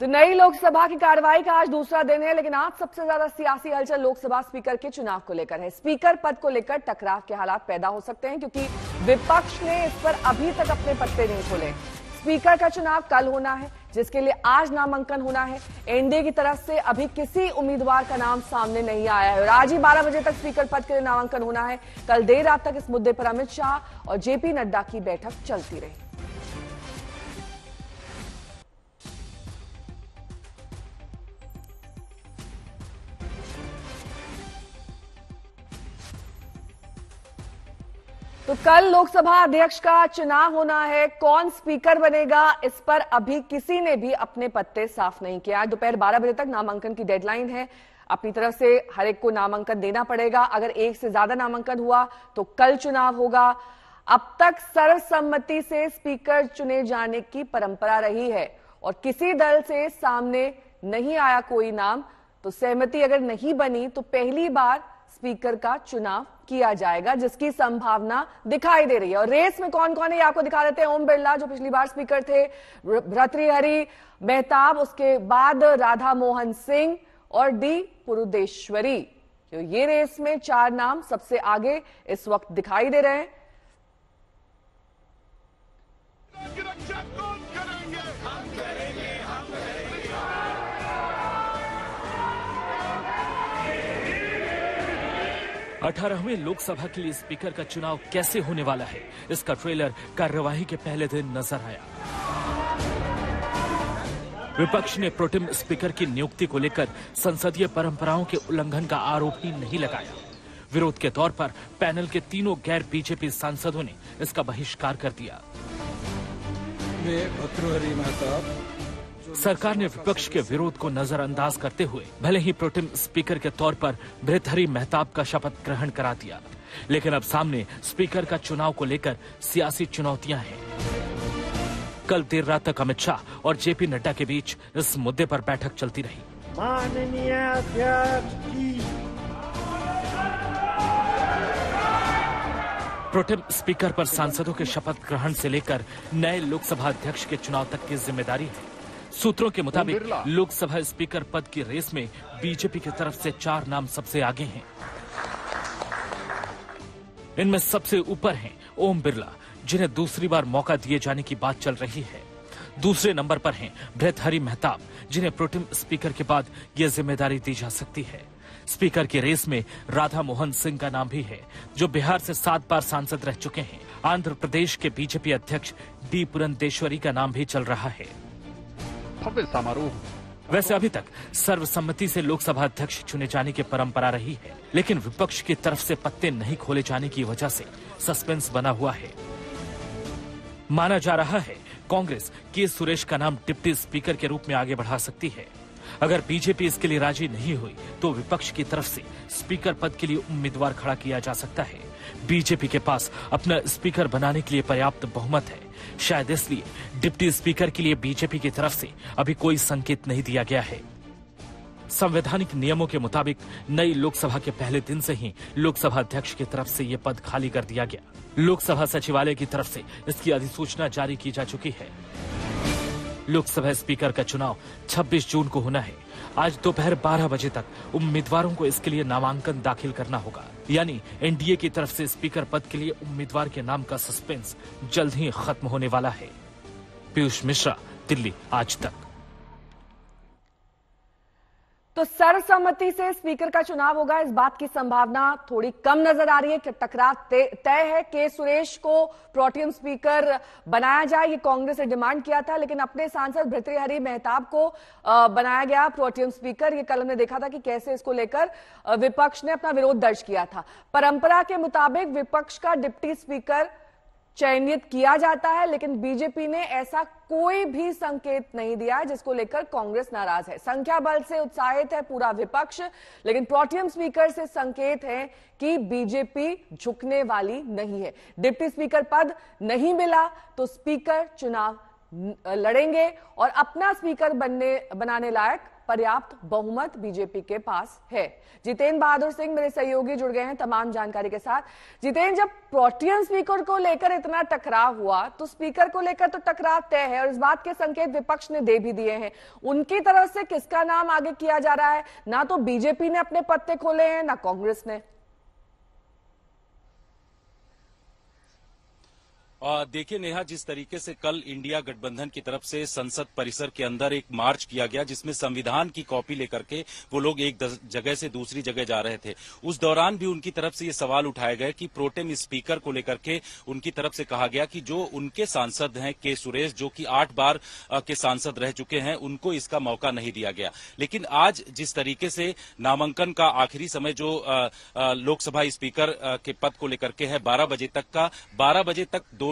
तो नई लोकसभा की कार्रवाई का आज दूसरा दिन है, लेकिन आज सबसे ज्यादा सियासी हलचल लोकसभा स्पीकर के चुनाव को लेकर है। स्पीकर पद को लेकर टकराव के हालात पैदा हो सकते हैं, क्योंकि विपक्ष ने इस पर अभी तक अपने पत्ते नहीं खोले। स्पीकर का चुनाव कल होना है, जिसके लिए आज नामांकन होना है। एनडीए की तरफ से अभी किसी उम्मीदवार का नाम सामने नहीं आया है और आज ही 12 बजे तक स्पीकर पद के लिए नामांकन होना है। कल देर रात तक इस मुद्दे पर अमित शाह और जेपी नड्डा की बैठक चलती रही। तो कल लोकसभा अध्यक्ष का चुनाव होना है। कौन स्पीकर बनेगा, इस पर अभी किसी ने भी अपने पत्ते साफ नहीं किया। दोपहर 12 बजे तक नामांकन की डेडलाइन है। अपनी तरफ से हर एक को नामांकन देना पड़ेगा। अगर एक से ज्यादा नामांकन हुआ तो कल चुनाव होगा। अब तक सर्वसम्मति से स्पीकर चुने जाने की परंपरा रही है और किसी दल से सामने नहीं आया कोई नाम, तो सहमति अगर नहीं बनी तो पहली बार स्पीकर का चुनाव किया जाएगा, जिसकी संभावना दिखाई दे रही है। और रेस में कौन कौन है ये आपको दिखा देते हैं। ओम बिरला जो पिछली बार स्पीकर थे, भर्तृहरि मेहताब, उसके बाद राधा मोहन सिंह और डी पुरुदेश्वरी। तो ये रेस में 4 नाम सबसे आगे इस वक्त दिखाई दे रहे हैं। 18वें लोकसभा के लिए स्पीकर का चुनाव कैसे होने वाला है, इसका ट्रेलर कार्यवाही के पहले दिन नजर आया। विपक्ष ने प्रोटेम स्पीकर की नियुक्ति को लेकर संसदीय परंपराओं के उल्लंघन का आरोप ही नहीं लगाया। विरोध के तौर पर पैनल के तीनों गैर बीजेपी सांसदों ने इसका बहिष्कार कर दिया। सरकार ने विपक्ष के विरोध को नजरअंदाज करते हुए भले ही प्रोटेम स्पीकर के तौर पर भर्तृहरि मेहताब का शपथ ग्रहण करा दिया, लेकिन अब सामने स्पीकर का चुनाव को लेकर सियासी चुनौतियां हैं। कल देर रात तक अमित शाह और जेपी नड्डा के बीच इस मुद्दे पर बैठक चलती रही। माननीय अध्यक्ष जी, प्रोटेम स्पीकर पर सांसदों के शपथ ग्रहण से लेकर नए लोकसभा अध्यक्ष के चुनाव तक की जिम्मेदारी है। सूत्रों के मुताबिक लोकसभा स्पीकर पद की रेस में बीजेपी की तरफ से 4 नाम सबसे आगे हैं। इनमें सबसे ऊपर हैं ओम बिरला, जिन्हें दूसरी बार मौका दिए जाने की बात चल रही है। दूसरे नंबर पर हैं भर्तृहरि मेहताब, जिन्हें प्रोटेम स्पीकर के बाद यह जिम्मेदारी दी जा सकती है। स्पीकर की रेस में राधा मोहन सिंह का नाम भी है, जो बिहार से 7 बार सांसद रह चुके हैं। आंध्र प्रदेश के बीजेपी अध्यक्ष डी पुरंदेश्वरी का नाम भी चल रहा है। भव्य समारोह। वैसे अभी तक सर्वसम्मति से लोकसभा अध्यक्ष चुने जाने की परंपरा रही है, लेकिन विपक्ष की तरफ से पत्ते नहीं खोले जाने की वजह से सस्पेंस बना हुआ है। माना जा रहा है कांग्रेस के सुरेश का नाम डिप्टी स्पीकर के रूप में आगे बढ़ा सकती है। अगर बीजेपी इसके लिए राजी नहीं हुई तो विपक्ष की तरफ से स्पीकर पद के लिए उम्मीदवार खड़ा किया जा सकता है। बीजेपी के पास अपना स्पीकर बनाने के लिए पर्याप्त बहुमत है। शायद इसलिए डिप्टी स्पीकर के लिए बीजेपी की तरफ से अभी कोई संकेत नहीं दिया गया है। संवैधानिक नियमों के मुताबिक नई लोकसभा के पहले दिन से ही लोकसभा अध्यक्ष की तरफ से यह पद खाली कर दिया गया। लोकसभा सचिवालय की तरफ से इसकी अधिसूचना जारी की जा चुकी है। लोकसभा स्पीकर का चुनाव 26 जून को होना है। आज दोपहर 12 बजे तक उम्मीदवारों को इसके लिए नामांकन दाखिल करना होगा। यानी एनडीए की तरफ से स्पीकर पद के लिए उम्मीदवार के नाम का सस्पेंस जल्द ही खत्म होने वाला है। पीयूष मिश्रा, दिल्ली, आज तक। तो सर्वसम्मति से स्पीकर का चुनाव होगा, इस बात की संभावना थोड़ी कम नजर आ रही है कि टकराव तय है। के सुरेश को प्रोटेम स्पीकर बनाया जाए, ये कांग्रेस ने डिमांड किया था, लेकिन अपने सांसद भर्तृहरि मेहताब को बनाया गया प्रोटेम स्पीकर। ये कल हमने देखा था कि कैसे इसको लेकर विपक्ष ने अपना विरोध दर्ज किया था। परंपरा के मुताबिक विपक्ष का डिप्टी स्पीकर चयनित किया जाता है, लेकिन बीजेपी ने ऐसा कोई भी संकेत नहीं दिया है, जिसको लेकर कांग्रेस नाराज है। संख्या बल से उत्साहित है पूरा विपक्ष, लेकिन प्रोटेम स्पीकर से संकेत है कि बीजेपी झुकने वाली नहीं है। डिप्टी स्पीकर पद नहीं मिला तो स्पीकर चुनाव लड़ेंगे और अपना स्पीकर बनाने लायक पर्याप्त बहुमत बीजेपी के पास है। जितेंद्र बहादुर सिंह मेरे सहयोगी जुड़ गए हैं तमाम जानकारी के साथ। जितेंद्र, जब प्रोटेम स्पीकर को लेकर इतना टकराव हुआ तो स्पीकर को लेकर तो टकराव तय है और इस बात के संकेत विपक्ष ने दे भी दिए हैं। उनकी तरफ से किसका नाम आगे किया जा रहा है? ना तो बीजेपी ने अपने पत्ते खोले हैं ना कांग्रेस ने। देखिए नेहा, जिस तरीके से कल इंडिया गठबंधन की तरफ से संसद परिसर के अंदर एक मार्च किया गया जिसमें संविधान की कॉपी लेकर के वो लोग एक जगह से दूसरी जगह जा रहे थे, उस दौरान भी उनकी तरफ से ये सवाल उठाए गए कि प्रोटेम स्पीकर को लेकर के उनकी तरफ से कहा गया कि जो उनके सांसद हैं के सुरेश, जो कि 8 बार के सांसद रह चुके हैं, उनको इसका मौका नहीं दिया गया। लेकिन आज जिस तरीके से नामांकन का आखिरी समय जो लोकसभा स्पीकर के पद को लेकर के है 12 बजे तक का, 12 बजे तक दोनों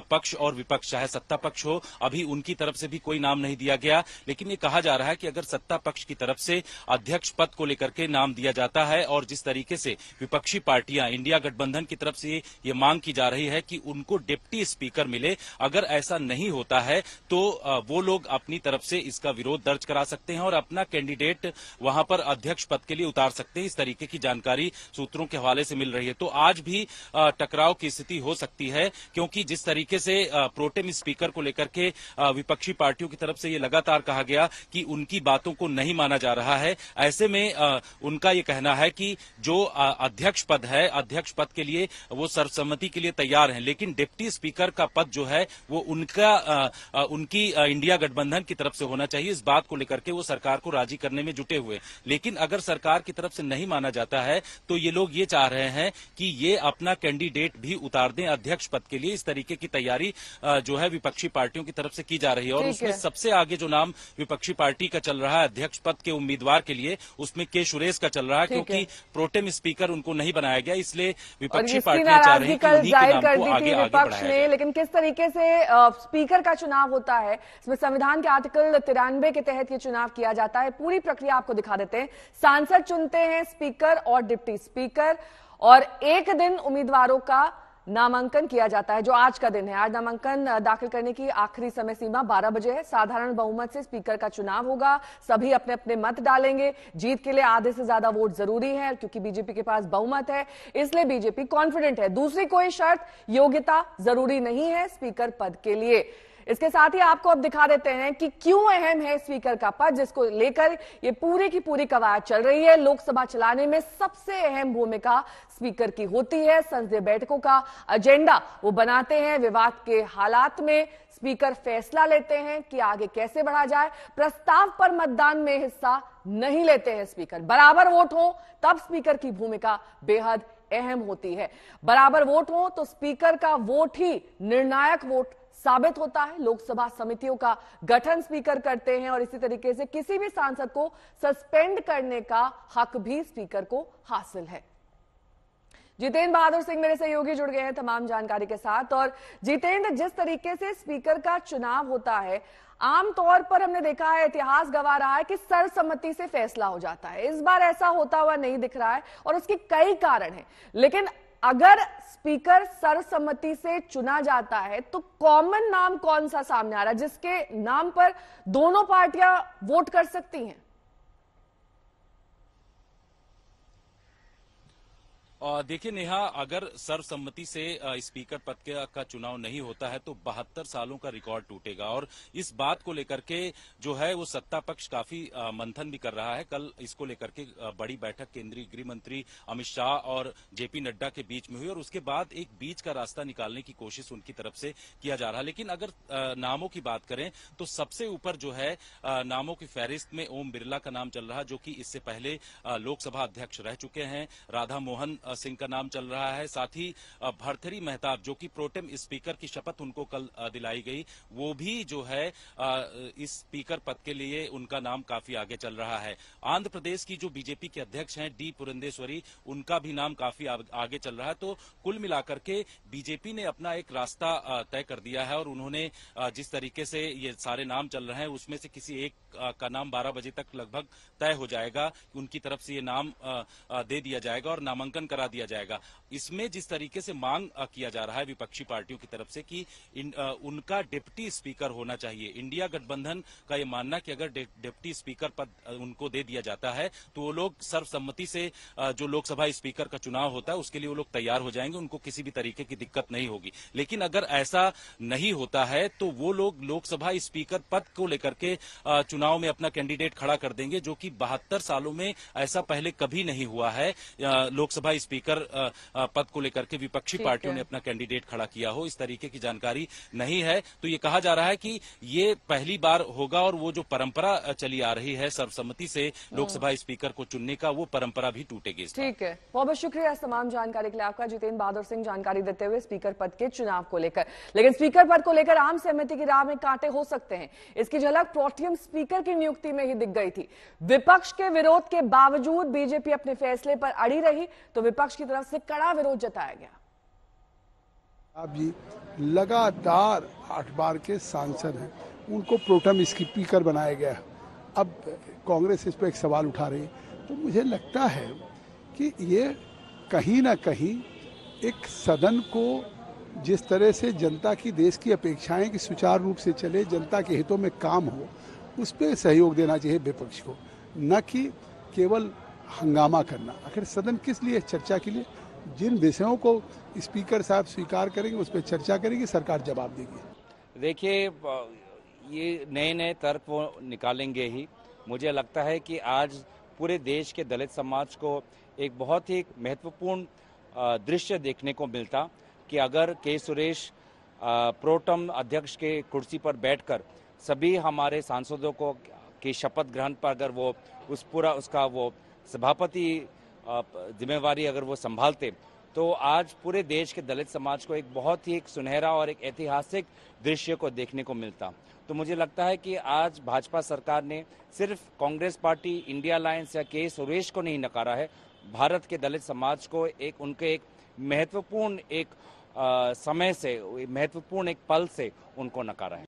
पक्ष और विपक्ष, चाहे सत्ता पक्ष हो, अभी उनकी तरफ से भी कोई नाम नहीं दिया गया। लेकिन ये कहा जा रहा है कि अगर सत्ता पक्ष की तरफ से अध्यक्ष पद को लेकर के नाम दिया जाता है और जिस तरीके से विपक्षी पार्टियां इंडिया गठबंधन की तरफ से ये मांग की जा रही है कि उनको डिप्टी स्पीकर मिले, अगर ऐसा नहीं होता है तो वो लोग अपनी तरफ से इसका विरोध दर्ज करा सकते हैं और अपना कैंडिडेट वहां पर अध्यक्ष पद के लिए उतार सकते हैं। इस तरीके की जानकारी सूत्रों के हवाले से मिल रही है। तो आज भी टकराव की स्थिति हो सकती है, क्योंकि जिस तरीके से प्रोटेम स्पीकर को लेकर के विपक्षी पार्टियों की तरफ से ये लगातार कहा गया कि उनकी बातों को नहीं माना जा रहा है, ऐसे में उनका ये कहना है कि जो अध्यक्ष पद है, अध्यक्ष पद के लिए वो सर्वसम्मति के लिए तैयार हैं, लेकिन डिप्टी स्पीकर का पद जो है वो उनकी इंडिया गठबंधन की तरफ से होना चाहिए। इस बात को लेकर के वो सरकार को राजी करने में जुटे हुए। लेकिन अगर सरकार की तरफ से नहीं माना जाता है तो ये लोग ये चाह रहे हैं कि ये अपना कैंडिडेट भी उतार दें अध्यक्ष पद के लिए। इस तरीके की तैयारी जो है विपक्षी पार्टियों की तरफ से की जा रही है और उसमें सबसे आगे जो नाम विपक्षी पार्टी का चल रहा है अध्यक्ष पद के उम्मीदवार के लिए, उसमें के सुरेश का चल रहा है, क्योंकि प्रोटेम स्पीकर उनको नहीं बनाया गया, इसलिए विपक्षी पार्टियां चाह रही हैं कि उन्हीं के नाम को आगे बढ़ाया जाए। लेकिन किस तरीके से स्पीकर का चुनाव होता है, इसमें संविधान के आर्टिकल 93 के तहत ये चुनाव किया जाता है। पूरी प्रक्रिया आपको दिखा देते हैं। सांसद चुनते हैं स्पीकर और डिप्टी स्पीकर और एक दिन उम्मीदवारों का नामांकन किया जाता है, जो आज का दिन है। आज नामांकन दाखिल करने की आखिरी समय सीमा 12 बजे है। साधारण बहुमत से स्पीकर का चुनाव होगा। सभी अपने अपने मत डालेंगे। जीत के लिए आधे से ज्यादा वोट जरूरी है, क्योंकि बीजेपी के पास बहुमत है, इसलिए बीजेपी कॉन्फिडेंट है। दूसरी कोई शर्त, योग्यता जरूरी नहीं है स्पीकर पद के लिए। इसके साथ ही आपको अब दिखा देते हैं कि क्यों अहम है स्पीकर का पद, जिसको लेकर ये पूरी की पूरी कवायद चल रही है। लोकसभा चलाने में सबसे अहम भूमिका स्पीकर की होती है। संसदीय बैठकों का एजेंडा वो बनाते हैं। विवाद के हालात में स्पीकर फैसला लेते हैं कि आगे कैसे बढ़ा जाए। प्रस्ताव पर मतदान में हिस्सा नहीं लेते हैं स्पीकर। बराबर वोट हो तब स्पीकर की भूमिका बेहद अहम होती है। बराबर वोट हो तो स्पीकर का वोट ही निर्णायक वोट साबित होता है। लोकसभा समितियों का गठन स्पीकर करते हैं और इसी तरीके से किसी भी सांसद को सस्पेंड करने का हक भी स्पीकर को हासिल है। जितेंद्र बहादुर सिंह मेरे सहयोगी जुड़ गए हैं तमाम जानकारी के साथ। और जितेंद्र, जिस तरीके से स्पीकर का चुनाव होता है, आमतौर पर हमने देखा है, इतिहास गवाह रहा है कि सर्वसम्मति से फैसला हो जाता है। इस बार ऐसा होता हुआ नहीं दिख रहा है और उसके कई कारण हैं। लेकिन अगर स्पीकर सर्वसम्मति से चुना जाता है तो कॉमन नाम कौन सा सामने आ रहा है जिसके नाम पर दोनों पार्टियां वोट कर सकती हैं? देखिए नेहा, अगर सर्वसम्मति से स्पीकर पद का चुनाव नहीं होता है तो 72 सालों का रिकॉर्ड टूटेगा और इस बात को लेकर के जो है वो सत्ता पक्ष काफी मंथन भी कर रहा है। कल इसको लेकर के बड़ी बैठक केंद्रीय गृह मंत्री अमित शाह और जेपी नड्डा के बीच में हुई और उसके बाद एक बीच का रास्ता निकालने की कोशिश उनकी तरफ से किया जा रहा है। लेकिन अगर नामों की बात करें तो सबसे ऊपर जो है नामों की फहरिस्त में ओम बिरला का नाम चल रहा है, जो कि इससे पहले लोकसभा अध्यक्ष रह चुके हैं। राधा मोहन सिंह का नाम चल रहा है। साथ ही भरथरी मेहताब, जो कि प्रोटेम स्पीकर की शपथ उनको कल दिलाई गई, वो भी जो है इस स्पीकर पद के लिए उनका नाम काफी आगे चल रहा है। आंध्र प्रदेश की जो बीजेपी के अध्यक्ष हैं डी पुरंदेश्वरी, उनका भी नाम काफी आगे चल रहा है। तो कुल मिलाकर के बीजेपी ने अपना एक रास्ता तय कर दिया है और उन्होंने जिस तरीके से ये सारे नाम चल रहे हैं उसमें से किसी एक का नाम 12 बजे तक लगभग तय हो जाएगा। उनकी तरफ से ये नाम दे दिया जाएगा और नामांकन करा दिया जाएगा। इसमें जिस तरीके से मांग किया जा रहा है विपक्षी पार्टियों की तरफ से कि उनका डिप्टी स्पीकर होना चाहिए, इंडिया गठबंधन का ये मानना कि अगर डिप्टी स्पीकर पद उनको दे दिया जाता है तो वो लोग सर्वसम्मति से जो लोकसभा स्पीकर का चुनाव होता है उसके लिए वो लोग तैयार हो जाएंगे, उनको किसी भी तरीके की दिक्कत नहीं होगी। लेकिन अगर ऐसा नहीं होता है तो वो लोग लोकसभा स्पीकर पद को लेकर के चुनाव में अपना कैंडिडेट खड़ा कर देंगे, जो कि 72 सालों में ऐसा पहले कभी नहीं हुआ है। लोकसभा स्पीकर पद को लेकर के विपक्षी पार्टियों ने अपना कैंडिडेट खड़ा किया हो, इस तरीके की जानकारी नहीं है। तो ये कहा जा रहा है कि ये पहली बार होगा और वो जो परंपरा चली आ रही है सर्वसम्मति से लोकसभा स्पीकर को चुनने का, वो परंपरा भी टूटेगी। ठीक है, बहुत बहुत शुक्रिया इस तमाम जानकारी के लिए आपका। जितेंद्र बहादुर सिंह जानकारी देते हुए स्पीकर पद के चुनाव को लेकर। लेकिन स्पीकर पद को लेकर आम सहमति की राह में कांटे हो सकते हैं, इसकी झलक प्रोटेम स्पीकर की नियुक्ति में ही दिख गई थी। विपक्ष के विरोध के बावजूद बीजेपी अपने फैसले पर अड़ी रही तो विपक्ष की तरफ से कड़ा विरोध जताया गया। आप जी लगातार 8 बार के सांसद हैं, उनको प्रोटेम स्पीकर बनाया गया। अब कांग्रेस इस पर एक सवाल उठा रही है, तो मुझे लगता है कि ये कहीं ना कहीं एक सदन को जिस तरह से जनता की, देश की अपेक्षाएं कि सुचारू रूप से चले, जनता के हितों में काम हो, उस पर सहयोग देना चाहिए विपक्ष को, न कि केवल हंगामा करना। आखिर सदन किस लिए? चर्चा के लिए। जिन विषयों को स्पीकर साहब स्वीकार करेंगे उस पर चर्चा करेंगे, सरकार जवाब देगी। देखिए, ये नए नए तर्क वो निकालेंगे ही। मुझे लगता है कि आज पूरे देश के दलित समाज को एक बहुत ही महत्वपूर्ण दृश्य देखने को मिलता कि अगर के सुरेश प्रोटेम अध्यक्ष के कुर्सी पर बैठकर सभी हमारे सांसदों को की शपथ ग्रहण पर अगर वो उसका वो सभापति जिम्मेवारी अगर वो संभालते, तो आज पूरे देश के दलित समाज को एक बहुत ही एक सुनहरा और एक ऐतिहासिक दृश्य को देखने को मिलता। तो मुझे लगता है कि आज भाजपा सरकार ने सिर्फ कांग्रेस पार्टी, इंडिया अलायंस या के सुरेश को नहीं नकारा है, भारत के दलित समाज को उनके एक महत्वपूर्ण एक समय से, महत्वपूर्ण एक पल से उनको नकारा है।